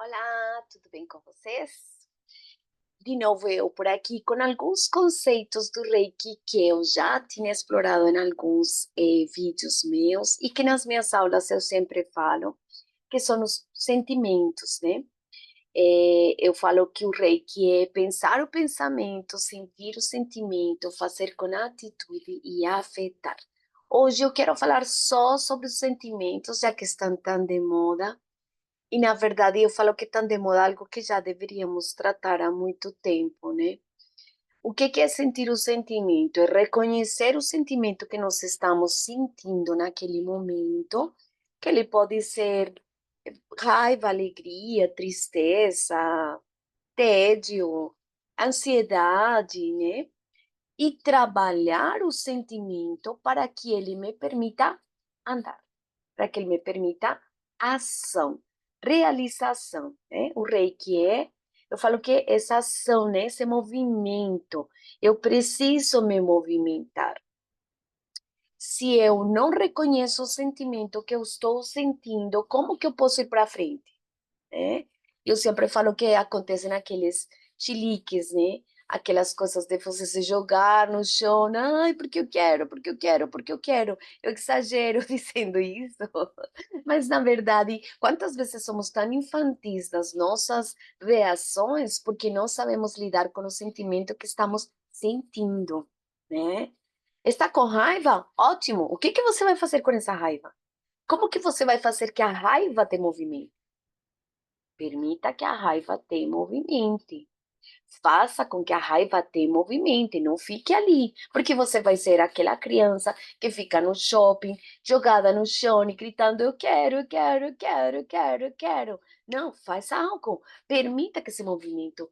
Olá, tudo bem com vocês? De novo eu por aqui com alguns conceitos do Reiki que eu já tinha explorado em alguns vídeos meus e que nas minhas aulas eu sempre falo, que são os sentimentos, né? Eu falo que o Reiki é pensar o pensamento, sentir o sentimento, fazer com atitude e afetar. Hoje eu quero falar só sobre os sentimentos, já que estão tão de moda. E na verdade eu falo que estão de moda algo que já deveríamos tratar há muito tempo, né? O que é sentir o sentimento? É reconhecer o sentimento que nós estamos sentindo naquele momento, que ele pode ser raiva, alegria, tristeza, tédio, ansiedade, né? E trabalhar o sentimento para que ele me permita andar, para que ele me permita ação, realização, né? O Reiki eu falo que essa ação, né? Esse movimento, eu preciso me movimentar. Se eu não reconheço o sentimento que eu estou sentindo, como que eu posso ir para frente? Né? Eu sempre falo que acontecem aqueles chiliques, né? Aquelas coisas de você se jogar no chão, ai, porque eu quero, porque eu quero, porque eu quero. Eu exagero dizendo isso, mas na verdade, quantas vezes somos tão infantis nas nossas reações porque não sabemos lidar com o sentimento que estamos sentindo, né? Está com raiva? Ótimo. O que que você vai fazer com essa raiva? Como que você vai fazer que a raiva te movimente? Permita que a raiva te movimente. Faça com que a raiva te movimente, não fique ali, porque você vai ser aquela criança que fica no shopping, jogada no chão e gritando: eu quero, eu quero, eu quero, eu quero, eu quero. Não, faça algo. Permita que esse movimento,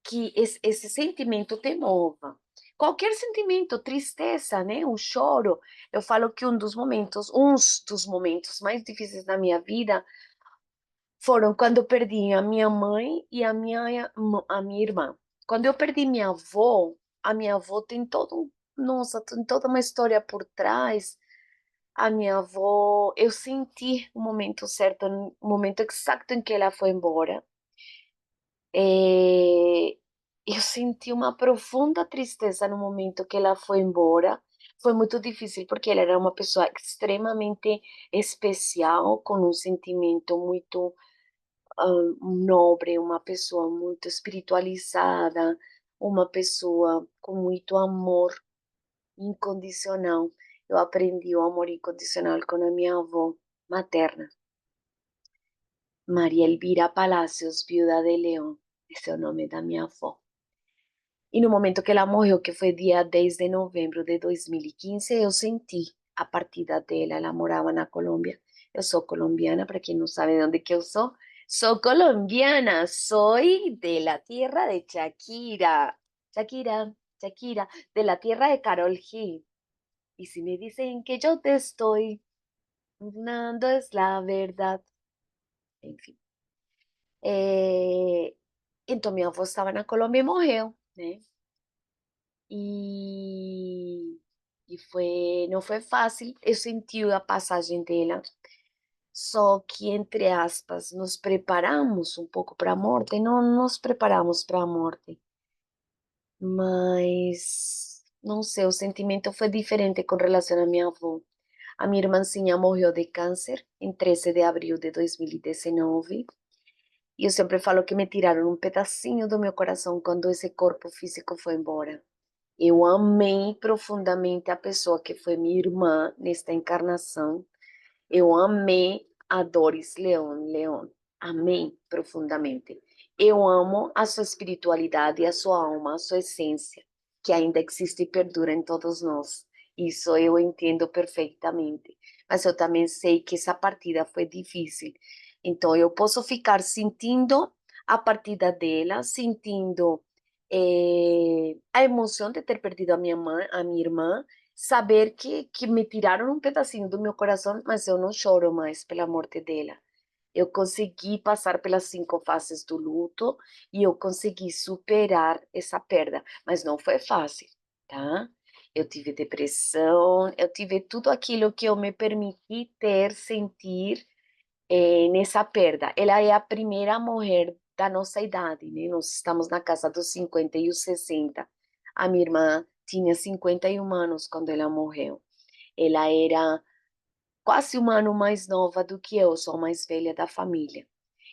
que esse sentimento te mova. Qualquer sentimento, tristeza, né? Um choro. Eu falo que uns dos momentos mais difíceis da minha vida foram quando eu perdi a minha mãe e a minha irmã. Quando eu perdi minha avó, a minha avó tem nossa, tem toda uma história por trás. A minha avó, eu senti o momento certo, o momento exato em que ela foi embora. É, eu senti uma profunda tristeza no momento que ela foi embora. Foi muito difícil porque ela era uma pessoa extremamente especial, com um sentimento muito nobre, uma pessoa muito espiritualizada, uma pessoa com muito amor incondicional. Eu aprendi o amor incondicional com a minha avó materna, Maria Elvira Palacios, viuda de León, esse é o nome da minha avó. E no momento que ela morreu, que foi dia 10 de novembro de 2015, eu senti a partida dela. Ela morava na Colômbia. Eu sou colombiana, para quem não sabe de onde que eu sou. Sou colombiana, soy de la tierra de Shakira. Shakira, Shakira, de la tierra de Karol G. Y si me dicen que yo te estoy dando es la verdad. En fin. Eh, então, minha avó estava na Colômbia e morreu, né? E, não foi fácil. Eu senti a passagem dela, só que, entre aspas, nos preparamos um pouco para a morte, não nos preparamos para a morte, mas não sei, o sentimento foi diferente com relação à minha avó. A minha irmãzinha morreu de câncer em 13 de abril de 2019. E eu sempre falo que me tiraram um pedacinho do meu coração quando esse corpo físico foi embora. Eu amei profundamente a pessoa que foi minha irmã nesta encarnação. Eu amei a Doris Leon. Amei profundamente. Eu amo a sua espiritualidade, a sua alma, a sua essência, que ainda existe e perdura em todos nós. Isso eu entendo perfeitamente. Mas eu também sei que essa partida foi difícil. Então eu posso ficar sentindo a partida dela, sentindo a emoção de ter perdido a minha mãe, a minha irmã, saber que me tiraram um pedacinho do meu coração, mas eu não choro mais pela morte dela. Eu consegui passar pelas 5 fases do luto e eu consegui superar essa perda, mas não foi fácil, tá? Eu tive depressão, eu tive tudo aquilo que eu me permiti ter, sentir, nessa perda. Ela é a primeira mulher da nossa idade, né? Nós estamos na casa dos 50 e os 60. A minha irmã tinha 51 anos quando ela morreu. Ela era quase um ano mais nova do que eu, sou a mais velha da família.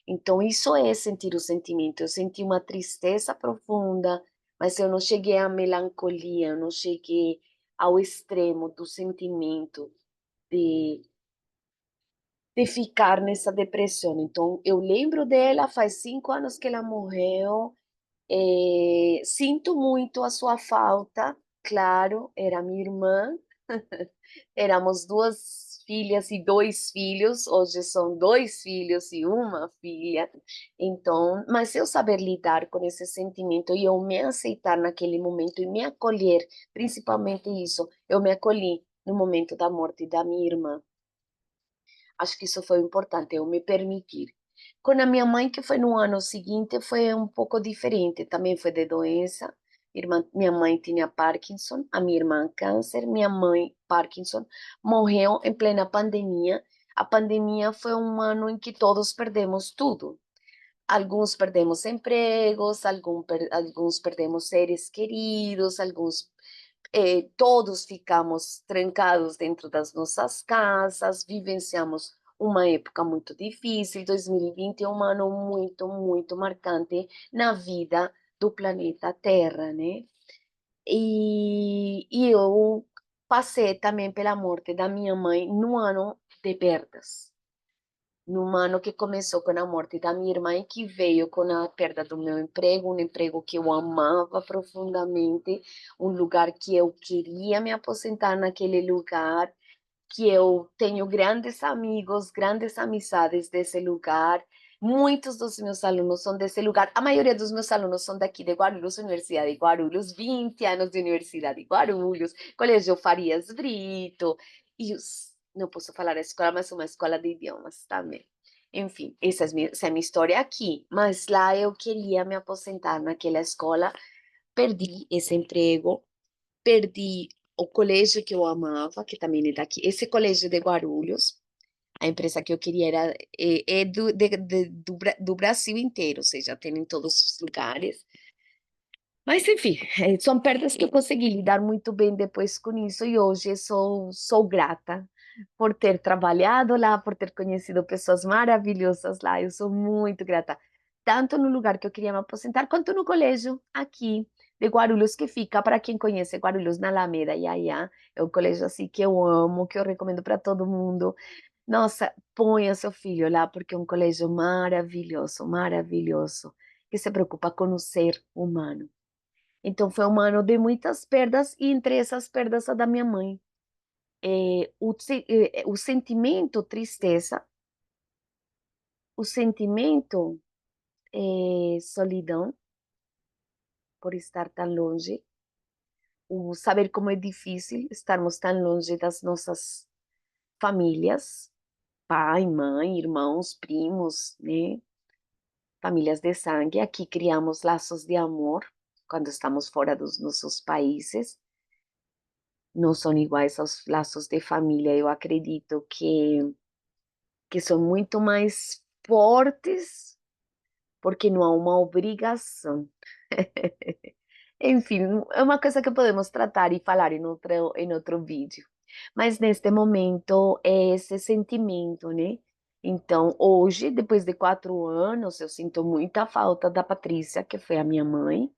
Então, isso é sentir o sentimento. Eu senti uma tristeza profunda, mas eu não cheguei à melancolia, eu não cheguei ao extremo do sentimento de, de ficar nessa depressão. Então, eu lembro dela, faz 5 anos que ela morreu, sinto muito a sua falta, claro, era minha irmã. Éramos duas filhas e dois filhos, hoje são dois filhos e uma filha. Então, mas eu saber lidar com esse sentimento e eu me aceitar naquele momento e me acolher, principalmente isso, eu me acolhi no momento da morte da minha irmã. Acho que isso foi importante, eu me permitir. Com a minha mãe, que foi no ano seguinte, foi um pouco diferente. Também foi de doença. Minha mãe tinha Parkinson, a minha irmã câncer, minha mãe Parkinson. Morreu em plena pandemia. A pandemia foi um ano em que todos perdemos tudo. Alguns perdemos empregos, alguns perdemos seres queridos, todos ficamos trancados dentro das nossas casas, vivenciamos uma época muito difícil. 2020 é um ano muito, muito marcante na vida do planeta Terra, né? E eu passei também pela morte da minha mãe no ano de perdas. Num ano que começou com a morte da minha irmã e que veio com a perda do meu emprego, um emprego que eu amava profundamente, um lugar que eu queria me aposentar naquele lugar, que eu tenho grandes amigos, grandes amizades desse lugar. Muitos dos meus alunos são desse lugar. A maioria dos meus alunos são daqui de Guarulhos, Universidade de Guarulhos, 20 anos de Universidade de Guarulhos, Colégio Farias Brito, não posso falar a escola, mas uma escola de idiomas também. Enfim, essa é a minha história aqui. Mas lá eu queria me aposentar naquela escola, perdi esse emprego, perdi o colégio que eu amava, que também é daqui, esse colégio de Guarulhos, a empresa que eu queria é do Brasil inteiro, ou seja, tem em todos os lugares. Mas, enfim, são perdas que eu consegui lidar muito bem depois com isso e hoje sou grata por ter trabalhado lá, por ter conhecido pessoas maravilhosas lá. Eu sou muito grata, tanto no lugar que eu queria me aposentar, quanto no colégio aqui de Guarulhos, que fica, para quem conhece Guarulhos, na Alameda, Iaiá. É um colégio assim que eu amo, que eu recomendo para todo mundo. Nossa, ponha seu filho lá, porque é um colégio maravilhoso, maravilhoso, que se preocupa com o ser humano. Então foi um ano de muitas perdas e entre essas perdas a da minha mãe. O sentimento tristeza, o sentimento solidão por estar tão longe, o saber como é difícil estarmos tão longe das nossas famílias, pai, mãe, irmãos, primos, né? Famílias de sangue. Aqui criamos laços de amor quando estamos fora dos nossos países. Não são iguais aos laços de família. Eu acredito que são muito mais fortes porque não há uma obrigação. Enfim, é uma coisa que podemos tratar e falar em outro vídeo. Mas neste momento é esse sentimento, né? Então, hoje, depois de 4 anos, eu sinto muita falta da Patrícia, que foi a minha mãe.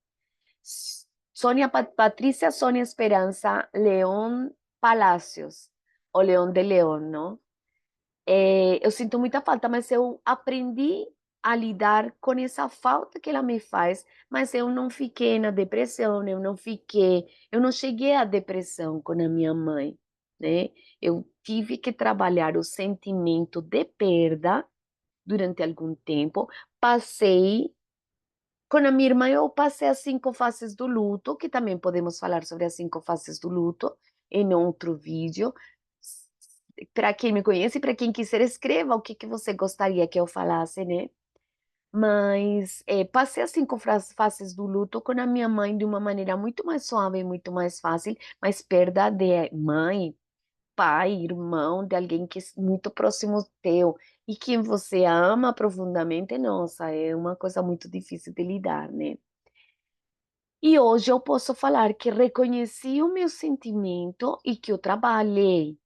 Patrícia Sônia Esperança León Palacios, o León de León, não? Eu sinto muita falta, mas eu aprendi a lidar com essa falta que ela me faz, mas eu não fiquei na depressão, eu não cheguei à depressão com a minha mãe, né? Eu tive que trabalhar o sentimento de perda durante algum tempo, passei com a minha irmã, eu passei as 5 fases do luto, que também podemos falar sobre as 5 fases do luto em outro vídeo. Para quem me conhece, para quem quiser, escreva o que você gostaria que eu falasse, né? Mas passei as 5 fases do luto com a minha mãe de uma maneira muito mais suave, muito mais fácil, mas perda de mãe pai, irmão de alguém que é muito próximo teu e quem você ama profundamente, nossa, é uma coisa muito difícil de lidar, né? E hoje eu posso falar que reconheci o meu sentimento e que eu trabalhei.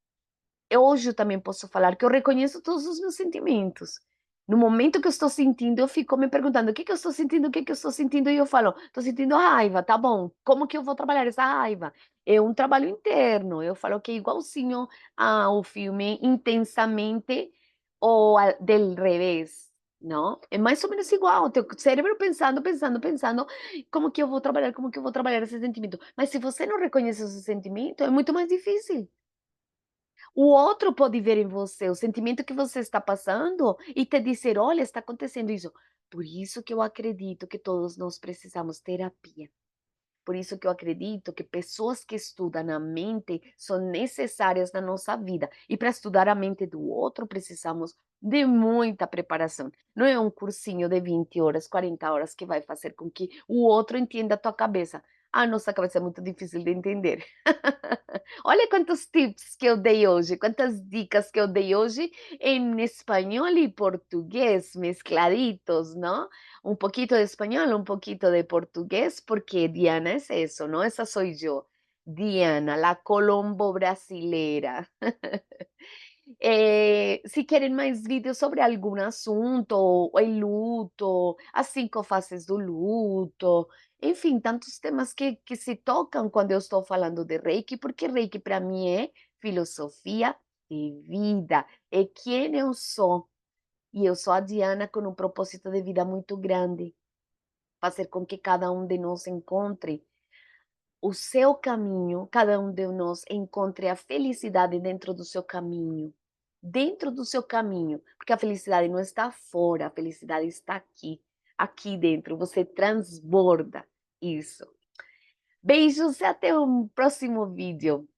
Hoje eu também posso falar que eu reconheço todos os meus sentimentos. No momento que eu estou sentindo, eu fico me perguntando o que que eu estou sentindo, o que que eu estou sentindo, e eu falo, estou sentindo raiva, tá bom, como que eu vou trabalhar essa raiva? É um trabalho interno, eu falo que é igualzinho ao filme Intensamente ou del revés, não? É mais ou menos igual, teu cérebro pensando, pensando, pensando, como que eu vou trabalhar esse sentimento? Mas se você não reconhece esse sentimento, é muito mais difícil. O outro pode ver em você o sentimento que você está passando e te dizer: olha, está acontecendo isso. Por isso que eu acredito que todos nós precisamos terapia. Por isso que eu acredito que pessoas que estudam a mente são necessárias na nossa vida. E para estudar a mente do outro, precisamos de muita preparação. Não é um cursinho de 20 horas, 40 horas que vai fazer com que o outro entenda a tua cabeça. A nossa cabeça é muito difícil de entender. Olha quantos tips que eu dei hoje, quantas dicas que eu dei hoje em espanhol e português mescladitos, ¿no? Un poquito de español, un poquito de portugués, porque Diana es eso, ¿no? Esa soy yo. Diana, la colombo brasilera. Se querem mais vídeos sobre algum assunto, o luto, as 5 fases do luto, enfim, tantos temas que se tocam quando eu estou falando de Reiki, porque Reiki para mim é filosofia de vida, é quem eu sou. E eu sou a Diana com um propósito de vida muito grande, fazer com que cada um de nós encontre o seu caminho, cada um de nós encontre a felicidade dentro do seu caminho. Dentro do seu caminho, porque a felicidade não está fora, a felicidade está aqui, aqui dentro. Você transborda isso. Beijos e até um próximo vídeo.